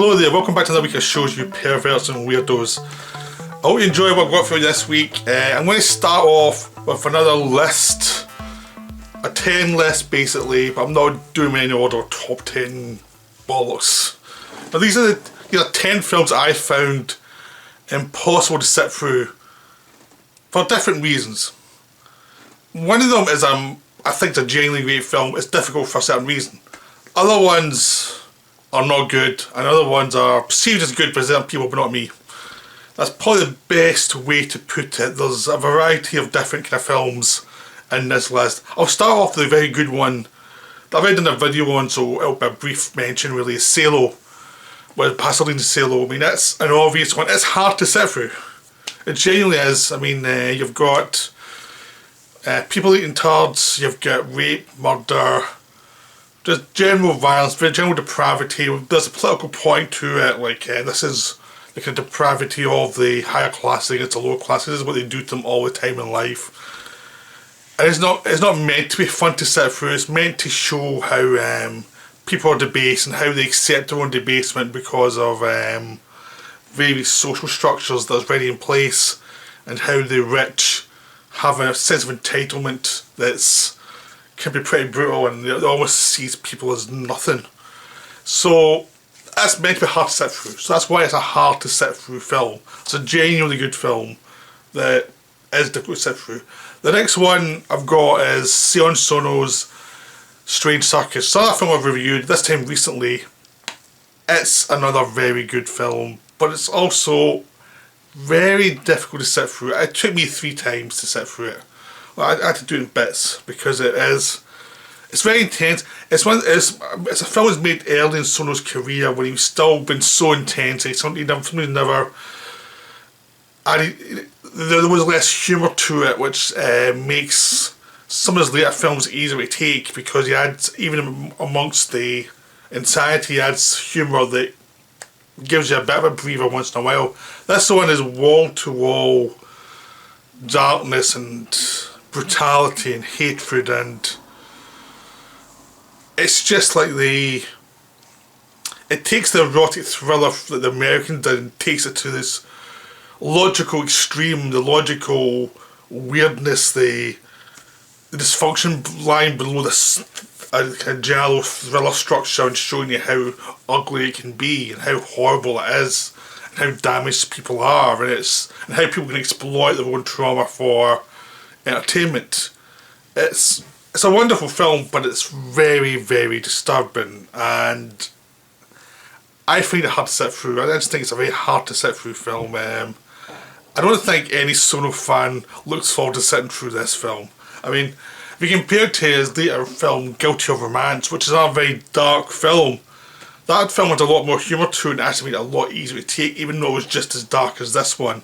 Hello there, welcome back to another week of Shows You Perverts and Weirdos. I hope you enjoy what I've got for you this week. I'm going to start off with another list, a 10 list basically, but I'm not doing any order, top 10 bollocks. Now these are the 10 films I found impossible to sit through for different reasons. One of them is I think it's a genuinely great film. It's difficult for a certain reason. Other ones are not good, and other ones are perceived as good by certain people but not me. That's probably the best way to put it. There's a variety of different kind of films in this list. I'll start off with a very good one that I've already done a video on, so it'll be a brief mention really, is Salo, with Pasolini Salo. I mean, that's an obvious one. It's hard to sit through. It genuinely is. I mean, you've got people eating turds, you've got rape, murder, just general violence, general depravity. There's a political point to it, like this is the kind of depravity of the higher class against the lower class. This is what they do to them all the time in life. And it's not meant to be fun to sit through. It's meant to show how people are debased and how they accept their own debasement because of various social structures that's already in place, and how the rich have a sense of entitlement that's can be pretty brutal, and it almost sees people as nothing. So that's meant to be hard to sit through. So that's why it's a hard to sit through film. It's a genuinely good film that is difficult to sit through. The next one I've got is Sion Sono's Strange Circus. So that film I've reviewed, this time recently. It's another very good film, but it's also very difficult to sit through. It took me 3 times to sit through it. Well, I had to do it in bits because it's very intense. It's a film that's made early in Sono's career when he was still been so intense. There was less humour to it, which makes some of his later films easier to take, because he adds, even amongst the insanity, he adds humour that gives you a bit of a breather once in a while. This one is wall to wall darkness and brutality and hatred, and it's just like it takes the erotic thriller that the American did and takes it to this logical extreme, the logical weirdness, the dysfunction lying below this kind of giallo thriller structure, and showing you how ugly it can be and how horrible it is and how damaged people are, and how people can exploit their own trauma for entertainment. It's a wonderful film, but it's very, very disturbing, and I find it hard to sit through. I just think it's a very hard to sit through film. I don't think any Sono fan looks forward to sitting through this film. I mean, if you compare it to his later film Guilty of Romance, which is a very dark film, that film had a lot more humour to it and actually made it a lot easier to take, even though it was just as dark as this one.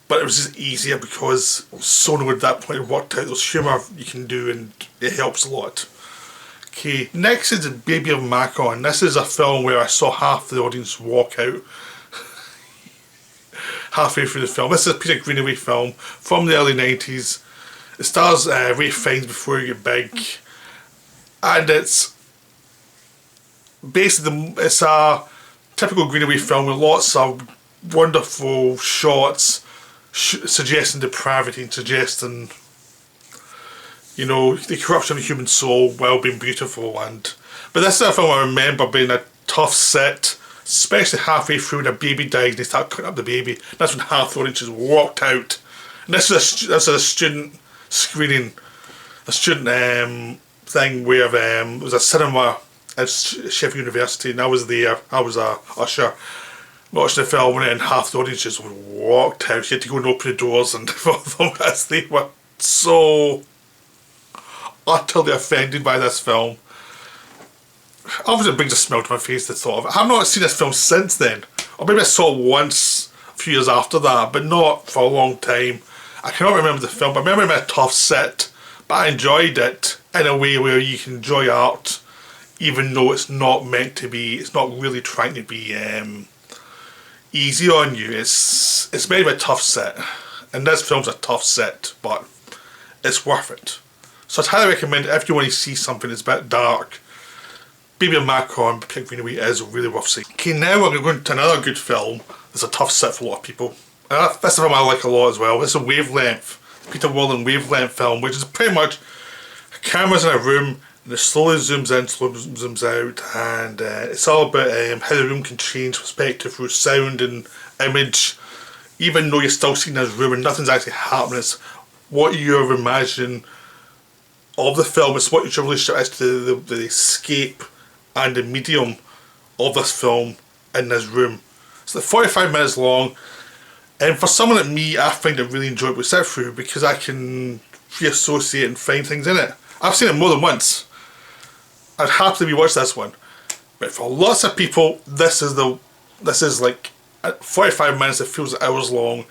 But it was just easier because Sono at that point worked out there's humour you can do, and it helps a lot. Okay, next is The Baby of Macon. This is a film where I saw half the audience walk out halfway through the film. This is a Peter Greenaway film from the early 90s. It stars Ralph Fiennes before he got big, and it's basically it's a typical Greenaway film with lots of wonderful shots suggesting depravity and suggesting, you know, the corruption of the human soul while being beautiful. But this is a film I remember being a tough sit, especially halfway through when a baby died and they start cutting up the baby. That's when half the audience just walked out. And this is a student screening, a student thing where it was a cinema at Sheffield University, and I was there. I was a usher watching the film, and half the audience just walked out. You had to go and open the doors, and as they were so utterly offended by this film. Obviously it brings a smile to my face, the thought of it. I've not seen this film since then, or maybe I saw it once a few years after that, but not for a long time. I cannot remember the film, but I remember it being a tough sit, but I enjoyed it in a way where you can enjoy art even though it's not meant to be, it's not really trying to be easy on you. It's meant to be a tough sit, and this film's a tough sit, but it's worth it. So I'd highly recommend it if you want to see something that's a bit dark, Baby and Macron by Pierre Greenaway is really worth seeing. Okay, now we're going to go into another good film. It's a tough sit for a lot of people. This is a film I like a lot as well. It's a Wavelength, Peter Warland Wavelength film, which is pretty much a camera's in a room and it slowly zooms in, slowly zooms out, and it's all about how the room can change perspective through sound and image, even though you're still seeing this room and nothing's actually happening. It's what you're imagining of the film. It's what your relationship is to the escape and the medium of this film in this room. It's like 45 minutes long, and for someone like me, I find it really enjoyable to sit through because I can reassociate and find things in it. I've seen it more than once. I'd happily rewatch this one, but for lots of people, this is like 45 minutes. It feels hours long,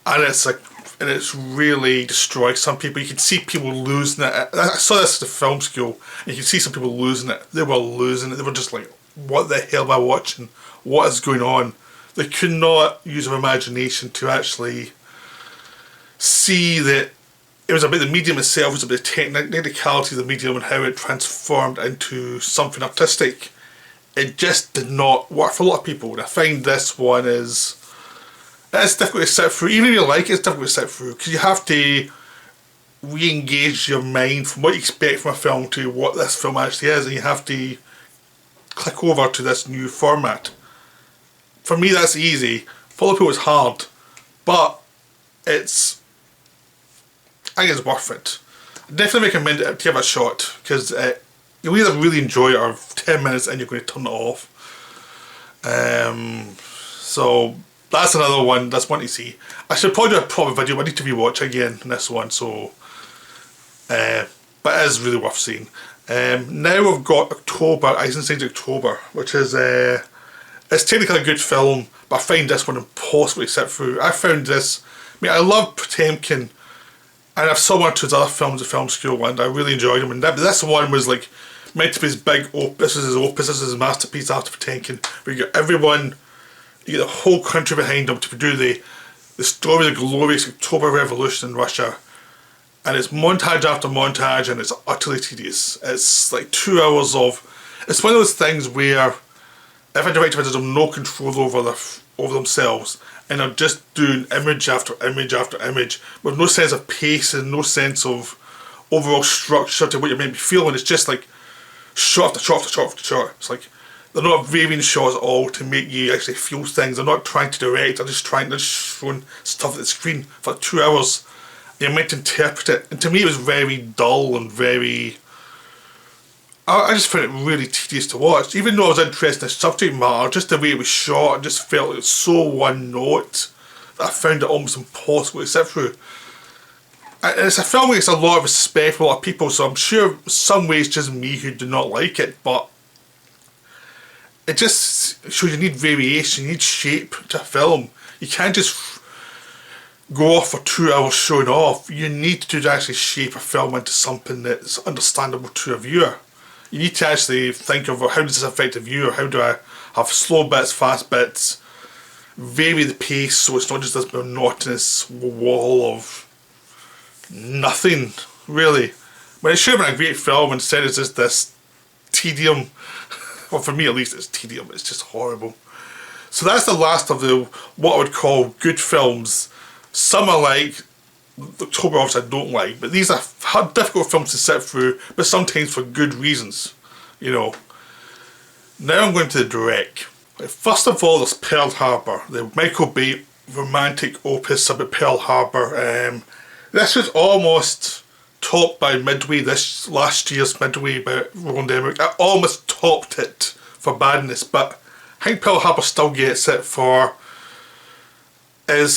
and it's really destroyed some people. You can see people losing it. I saw this at the film school, and you can see some people losing it. They were losing it. They were just like, what the hell am I watching? What is going on? They could not use their imagination to actually see that it was about the medium itself, it was about the technicality of the medium and how it transformed into something artistic. It just did not work for a lot of people, and I find this one it's difficult to sit through. Even if you like it, it's difficult to sit through because you have to re-engage your mind from what you expect from a film to what this film actually is, and you have to click over to this new format. For me, that's easy. For other people, it's hard, but I think it's worth it. I definitely recommend it to give it a shot because you'll either really enjoy it or 10 minutes and you're going to turn it off. So that's another one. That's one to see. I should probably do a proper video. I need to rewatch again this one. So, but it is really worth seeing. Now we've got October, Eisenstein's October, which is it's technically a good film, but I find this one impossible to sit through. I found this. I love Potemkin, and I've saw one of his other films at film school, and I really enjoyed them. And this one was like meant to be his big opus. This is his opus. This is his masterpiece after Potemkin. Where you get everyone, you get the whole country behind him to do the story of the glorious October Revolution in Russia. And it's montage after montage, and it's utterly tedious. It's like 2 hours of. It's one of those things where if a director has no control over themselves, and they're just doing image after image after image with no sense of pace and no sense of overall structure to what you're meant to be feeling. It's just like shot after shot after shot after shot. It's like they're not varying shots at all to make you actually feel things. They're not trying to direct. They're just showing stuff at the screen for 2 hours. You're meant to interpret it, and to me it was very dull and very. I just found it really tedious to watch. Even though I was interested in the subject matter, just the way it was shot, I just felt it was so one note that I found it almost impossible to sit through. And it's a film that gets a lot of respect from a lot of people, so I'm sure in some ways just me who do not like it, but it just shows you need variation, you need shape to a film. You can't just go off for 2 hours showing off. You need to actually shape a film into something that's understandable to a viewer. You need to actually think of how does this affect the viewer, how do I have slow bits, fast bits, vary the pace so it's not just this monotonous wall of nothing, really. But it should have been a great film, instead it's just this tedium. Well, for me at least it's tedium, it's just horrible. So that's the last of the what I would call good films. Some I like, October obviously I don't like, but these are difficult films to sit through, but sometimes for good reasons, you know. Now I'm going to the direct. First of all, there's Pearl Harbor, the Michael Bay romantic opus about Pearl Harbor. This was almost topped by Midway, this last year's Midway about Roland Emmerich. I almost topped it for badness, but I think Pearl Harbor still gets it for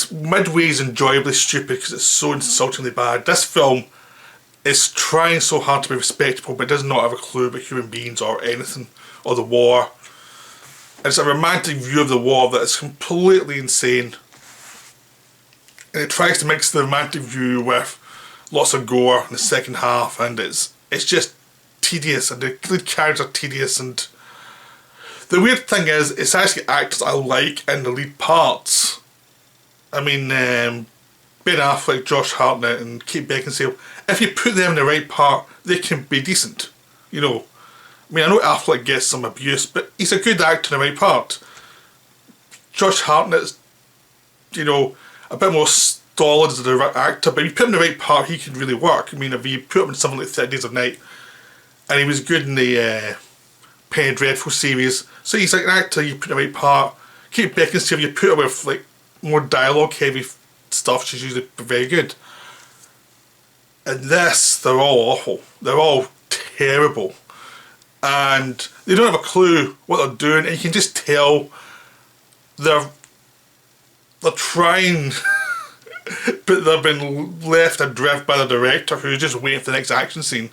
Midway is enjoyably stupid because it's so insultingly bad. This film is trying so hard to be respectable, but does not have a clue about human beings or anything, or the war. It's a romantic view of the war that is completely insane. And it tries to mix the romantic view with lots of gore in the second half, and it's just tedious, and the lead characters are tedious, and the weird thing is, it's actually actors I like in the lead parts. I mean, Ben Affleck, Josh Hartnett and Kate Beckinsale, if you put them in the right part, they can be decent, you know. I mean, I know Affleck gets some abuse, but he's a good actor in the right part. Josh Hartnett's, you know, a bit more stolid as a actor, but if you put him in the right part, he can really work. I mean, if you put him in something like 30 Days of Night, and he was good in the Penny Dreadful series, so he's like an actor, you put in the right part. Kate Beckinsale, you put her with like more dialogue heavy stuff, she's usually very good. And this, they're all awful. They're all terrible. And they don't have a clue what they're doing, and you can just tell they're trying but they've been left adrift by the director, who's just waiting for the next action scene.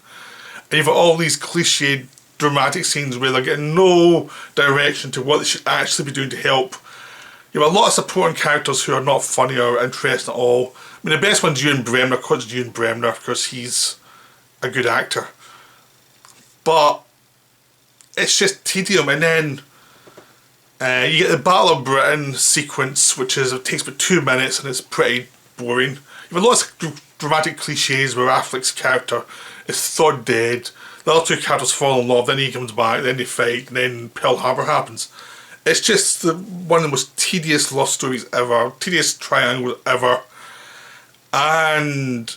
And you've got all these cliched dramatic scenes where they're getting no direction to what they should actually be doing to help. You have a lot of supporting characters who are not funny or interesting at all. I mean, the best one's Ewan Bremner, because it's Ewan Bremner, because he's a good actor. But it's just tedium. And then you get the Battle of Britain sequence, which is, it takes about 2 minutes and it's pretty boring. You have lots of dramatic cliches where Affleck's character is thought dead, the other two characters fall in love, then he comes back, then they fight, and then Pearl Harbor happens. It's just one of the most tedious love stories ever, tedious triangle ever. And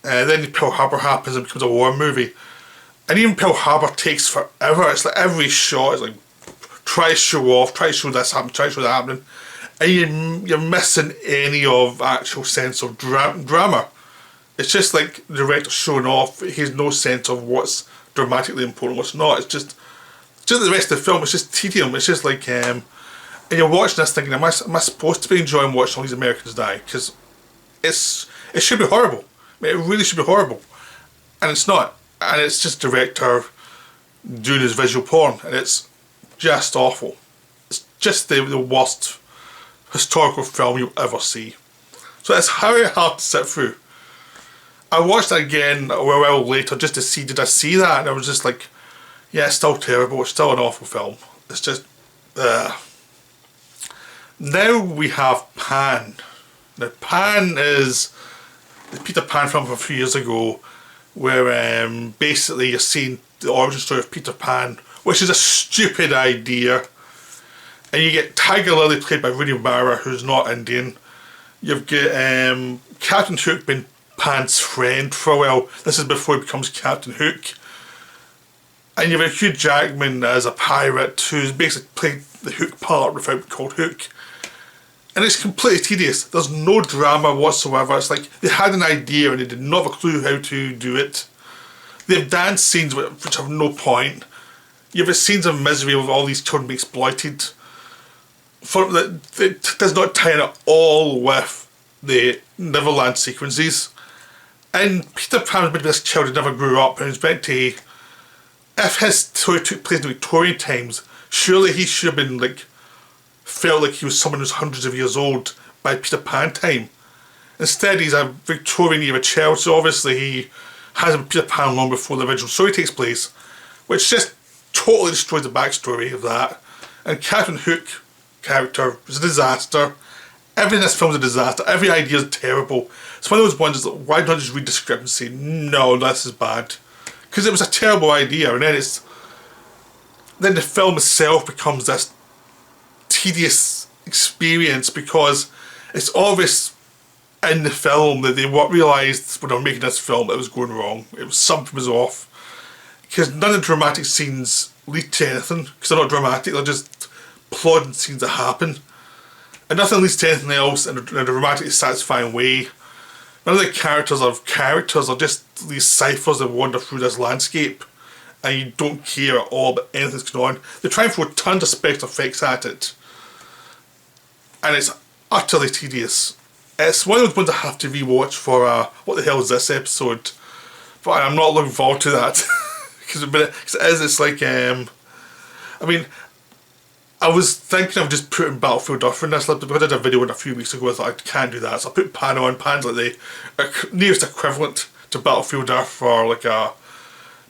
then Pearl Harbor happens and becomes a war movie. And even Pearl Harbor takes forever. It's like every shot is like, try to show off, try to show this happening, try to show that happening. And you're missing any of actual sense of drama. It's just like the director showing off. He has no sense of what's dramatically important, what's not. It's just the rest of the film. It's just tedium. It's just like, and you're watching this thinking, am I supposed to be enjoying watching all these Americans die? Because it should be horrible. I mean, it really should be horrible, and it's not. And it's just director doing his visual porn, and it's just awful. It's just the worst historical film you'll ever see. So it's very hard to sit through. I watched it again a while later just to see, did I see that? And I was just like, yeah, it's still terrible, it's still an awful film. It's just, Now we have Pan. Now Pan is the Peter Pan film from a few years ago, where basically you're seeing the origin story of Peter Pan, which is a stupid idea. And you get Tiger Lily played by Rooney Mara, who's not Indian. You've got Captain Hook being Pan's friend for a while. This is before he becomes Captain Hook. And you've got Hugh Jackman as a pirate who's basically played the Hook part without being called Hook. And it's completely tedious. There's no drama whatsoever. It's like they had an idea and they did not have a clue how to do it. They have dance scenes which have no point. You have scenes of misery with all these children being exploited. It does not tie in at all with the Neverland sequences. And Peter Pan was meant to be this child who never grew up, and was meant to, if his story took place in the Victorian times, surely he should have been like, felt like he was someone who's hundreds of years old by Peter Pan time. Instead, he's a Victorian era child, so obviously he hasn't Peter Pan long before the original story takes place, which just totally destroys the backstory of that. And Captain Hook character is a disaster. Everything in this film is a disaster. Every idea is terrible. It's one of those ones that, why not just read the script and say, no, this is bad? Because it was a terrible idea, and then the film itself becomes this tedious experience, because it's obvious in the film that they realised when they were making this film that it was going wrong. Something was off. Because none of the dramatic scenes lead to anything, because they're not dramatic, they're just plodding scenes that happen. And nothing leads to anything else in a dramatically satisfying way. None of the characters are just these ciphers that wander through this landscape, and you don't care at all about anything that's going on. They try and throw tons of special effects at it, and it's utterly tedious. It's one of those ones I have to rewatch for what the hell is this episode, but I'm not looking forward to that. Because it's like, I mean, I was thinking of just putting Battlefield Earth in this list, because I did a video in a few weeks ago. I thought I can't do that, so I put Pan on. Pan's like the nearest equivalent to Battlefield Earth for like a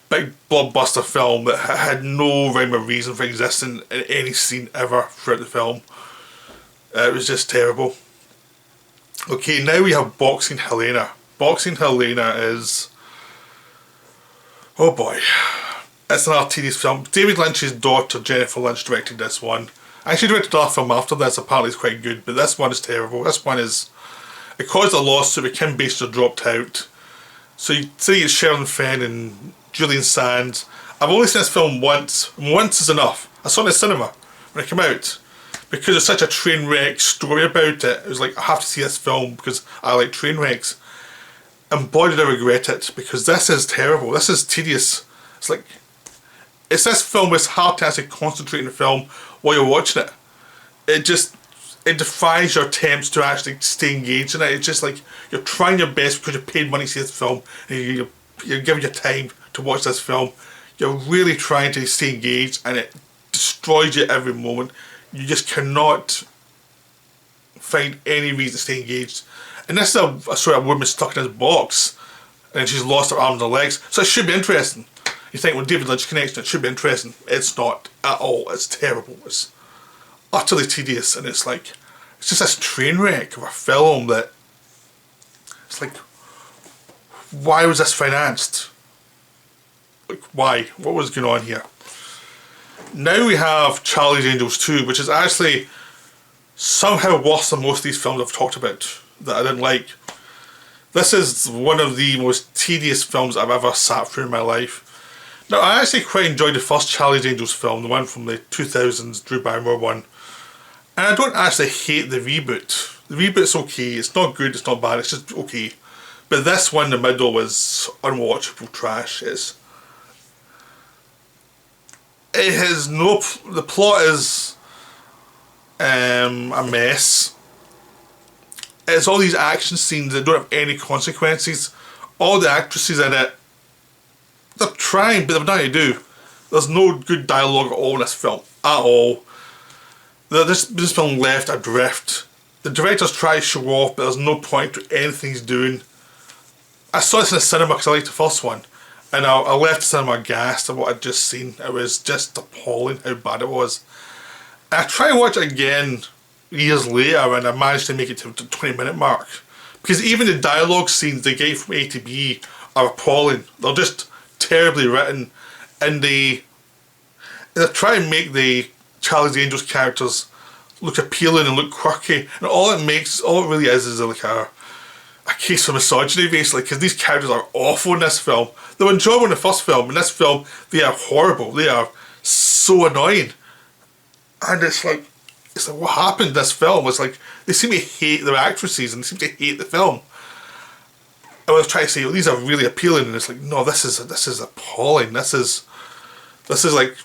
big blockbuster film that had no rhyme or reason for existing in any scene ever throughout the film. It was just terrible. Okay, now we have Boxing Helena. Boxing Helena is, oh boy, It's another tedious film. David Lynch's daughter, Jennifer Lynch, directed this one. I actually directed another film after this, apparently it's quite good, but this one is terrible. This one is... It caused a lawsuit, but Kim Basinger dropped out. So you see it's Sherilyn Fenn and Julian Sands. I've only seen this film once. Once is enough. I saw it in the cinema when it came out. Because there's such a train wreck story about it. It was like, I have to see this film because I like train wrecks. And boy did I regret it, because this is terrible. This is tedious. It's like... It's this film where it's hard to actually concentrate on the film while you're watching it. It defies your attempts to actually stay engaged in it. It's just like you're trying your best because you paid money to see this film and you're giving your time to watch this film. You're really trying to stay engaged and it destroys you every moment. You just cannot find any reason to stay engaged. And this is a sort of woman stuck in this box and she's lost her arms and legs. So it should be interesting. You think, well, David Lynch connection, it should be interesting. It's not at all. It's terrible. It's utterly tedious, and it's like, it's just this train wreck of a film that, it's like, why was this financed? Like, why? What was going on here? Now we have Charlie's Angels 2, which is actually somehow worse than most of these films I've talked about that I didn't like. This is one of the most tedious films I've ever sat through in my life. Now, I actually quite enjoyed the first Charlie's Angels film, the one from the 2000s, Drew Barrymore one. And I don't actually hate the reboot. The reboot's okay, it's not good, it's not bad, it's just okay. But this one in the middle was unwatchable trash. The plot is a mess. It's all these action scenes that don't have any consequences. All the actresses in it, they're trying, but they've nothing to do. There's no good dialogue at all in this film, at all. This film left adrift. The director's trying to show off, but there's no point to anything he's doing. I saw this in the cinema because I liked the first one, and I left the cinema aghast at what I'd just seen. It was just appalling how bad it was. And I tried to watch it again years later, and I managed to make it to the 20-minute mark. Because even the dialogue scenes they get from A to B are appalling. They're just terribly written, and they try and make the Charlie's Angels characters look appealing and look quirky, and all it really is like a case for misogyny, basically, because these characters are awful in this film. They were enjoyable in the first film. In this film, they are horrible. They are so annoying, and it's like what happened in this film was like they seem to hate their actresses and they seem to hate the film. I was trying to say, well, these are really appealing, and it's like, no, this is appalling. This is like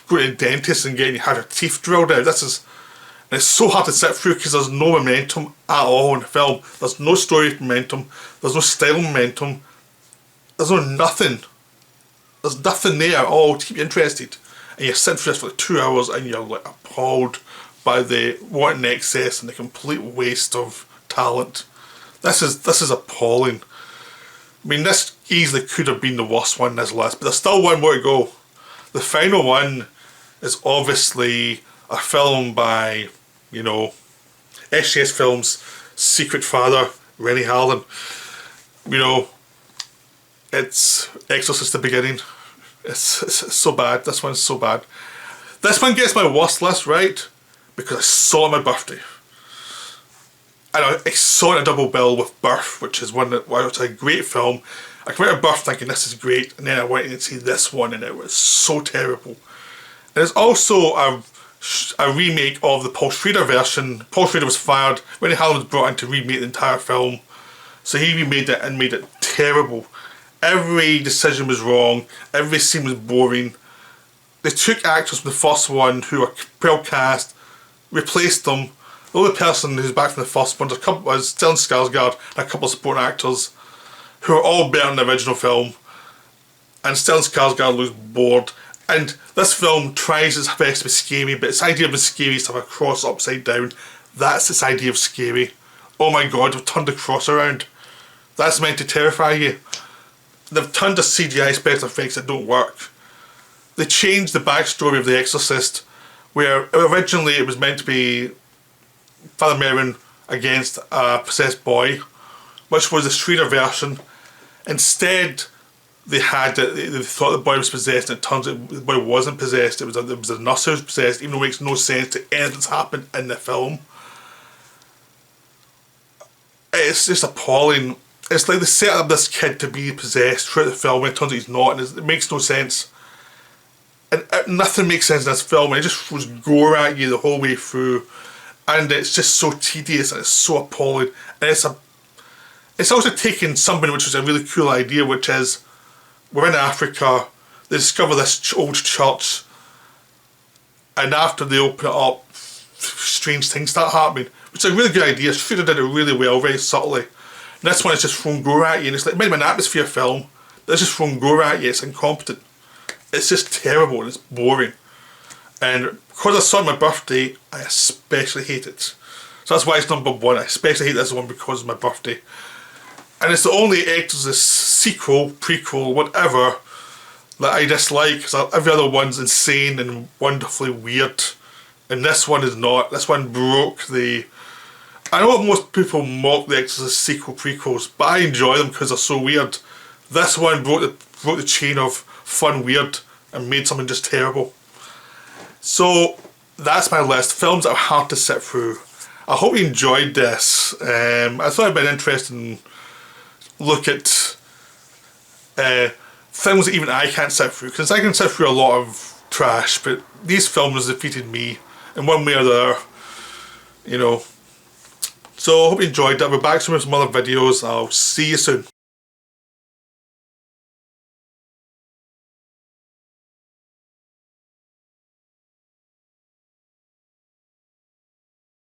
going to the dentist and getting your teeth drilled out. And it's so hard to sit through because there's no momentum at all in the film. There's no story momentum. There's no style momentum. There's nothing. There's nothing there at all to keep you interested. And you're sitting through this for like 2 hours and you're like appalled by the wanton excess and the complete waste of talent. This is appalling. I mean, this easily could have been the worst one in this list, but there's still one more to go. The final one is obviously a film by, SGS Films' secret father, Rennie Harlin. It's Exorcist the Beginning. It's so bad. This one's so bad. This one gets my worst list, right? Because I saw it on my birthday. And I saw it in a double bill with Birth, which is a great film. I came out of Birth thinking this is great, and then I went in and see this one, and it was so terrible. And it's also a remake of the Paul Schrader version. Paul Schrader was fired. Rennie Harlin was brought in to remake the entire film. So he remade it and made it terrible. Every decision was wrong. Every scene was boring. They took actors from the first one who were well cast, replaced them. The only person who's back from the first one was Stellan Skarsgård and a couple of supporting actors who are all better than the original film. And Stellan Skarsgård looks bored. And this film tries its best to be scary, but its idea of the scary is to have a cross upside down. That's its idea of scary. Oh my god, they've turned the cross around. That's meant to terrify you. They've turned to CGI special effects that don't work. They changed the backstory of The Exorcist, where originally it was meant to be Father Merrin against a possessed boy, which was the Schrader version. Instead, they thought the boy was possessed, and it turns out the boy wasn't possessed. It was a nurse who was possessed, even though it makes no sense to anything that's happened in the film. It's just appalling. It's like they set up this kid to be possessed throughout the film, and it turns out he's not, and it makes no sense. And nothing makes sense in this film, and it just was gore at you the whole way through. And it's just so tedious, and it's so appalling. And it's also taken something which was a really cool idea, which is, we're in Africa, they discover this old church, and after they open it up, strange things start happening, which is a really good idea. Shooter did it really well, very subtly. And this one is just thrown gore at you, and it's like, maybe an atmosphere film, but it's just thrown gore at you, it's incompetent. It's just terrible, and it's boring. And because I saw it on my birthday, I especially hate it. So that's why it's number 1. I especially hate this one because of my birthday. And it's the only Exorcist sequel, prequel, whatever, that I dislike, because every other one's insane and wonderfully weird. And this one is not. This one broke the... I know most people mock the Exorcist sequel, prequels, but I enjoy them because they're so weird. This one broke the chain of fun weird and made something just terrible. So that's my list. Films that are hard to sit through. I hope you enjoyed this. I thought it'd been interesting to look at films that even I can't sit through, because I can sit through a lot of trash, but these films defeated me in one way or the other, you know. So I hope you enjoyed that. We're back soon with some other videos. I'll see you soon.